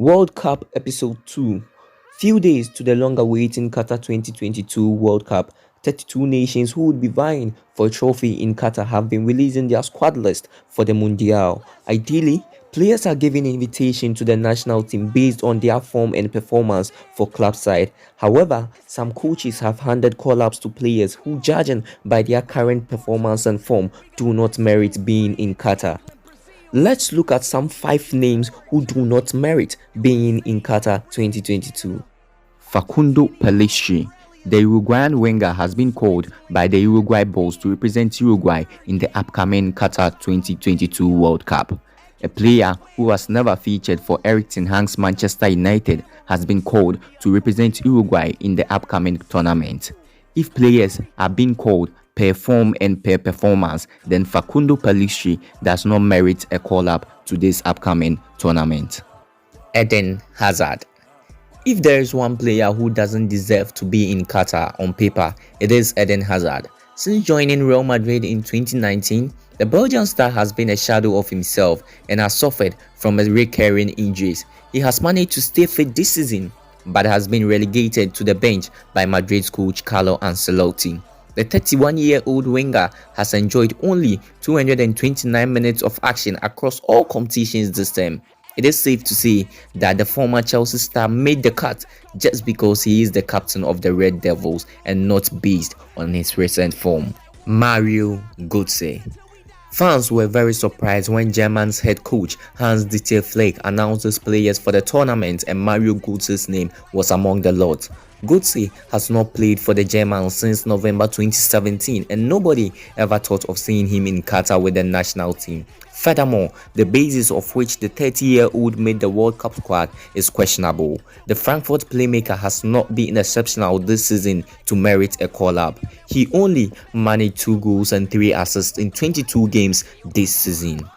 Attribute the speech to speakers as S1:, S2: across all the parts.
S1: World Cup Episode 2. Few days to the long-awaited Qatar 2022 World Cup, 32 nations who would be vying for a trophy in Qatar have been releasing their squad list for the Mundial. Ideally, players are given invitation to the national team based on their form and performance for club side. However, some coaches have handed call-ups to players who, judging by their current performance and form, do not merit being in Qatar. Let's look at some 5 names who do not merit being in Qatar 2022.
S2: Facundo Pellistry. The Uruguayan winger has been called by the Uruguay Bulls to represent Uruguay in the upcoming Qatar 2022 World Cup. A player who has never featured for Erik ten Hag's Manchester United has been called to represent Uruguay in the upcoming tournament. If players are being called per form and per performance, then Facundo Pellistry does not merit a call-up to this upcoming tournament.
S1: Eden Hazard. If there is one player who doesn't deserve to be in Qatar on paper, it is Eden Hazard. Since joining Real Madrid in 2019, the Belgian star has been a shadow of himself and has suffered from recurring injuries. He has managed to stay fit this season, but has been relegated to the bench by Madrid's coach Carlo Ancelotti. The 31-year-old winger has enjoyed only 229 minutes of action across all competitions this term. It is safe to say that the former Chelsea star made the cut just because he is the captain of the Red Devils and not based on his recent form. Mario Gotze. Fans were very surprised when Germany's head coach Hans-Dieter Flick announced his players for the tournament and Mario Götze's name was among the lot. Gotze has not played for the Germans since November 2017 and nobody ever thought of seeing him in Qatar with the national team. Furthermore, the basis of which the 30-year-old made the World Cup squad is questionable. The Frankfurt playmaker has not been exceptional this season to merit a call-up. He only managed 2 goals and 3 assists in 22 games this season.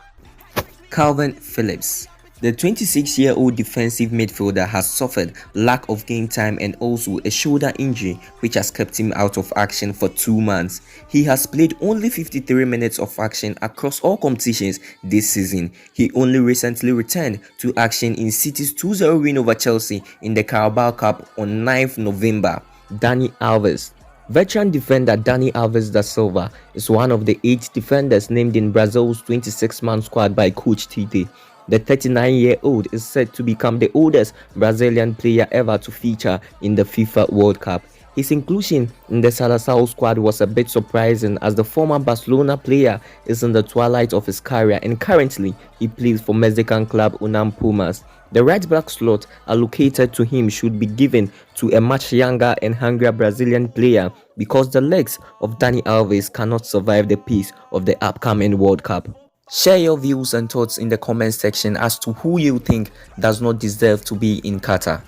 S1: Kalvin Phillips. The 26-year-old defensive midfielder has suffered lack of game time and also a shoulder injury which has kept him out of action for 2 months. He has played only 53 minutes of action across all competitions this season. He only recently returned to action in City's 2-0 win over Chelsea in the Carabao Cup on 9th November. Dani Alves. Veteran defender Dani Alves da Silva is one of the 8 defenders named in Brazil's 26-man squad by coach Tite. The 39-year-old is said to become the oldest Brazilian player ever to feature in the FIFA World Cup. His inclusion in the Seleção squad was a bit surprising as the former Barcelona player is in the twilight of his career and currently he plays for Mexican club Unam Pumas. The right-back slot allocated to him should be given to a much younger and hungrier Brazilian player because the legs of Dani Alves cannot survive the pace of the upcoming World Cup. Share your views and thoughts in the comment section as to who you think does not deserve to be in Qatar.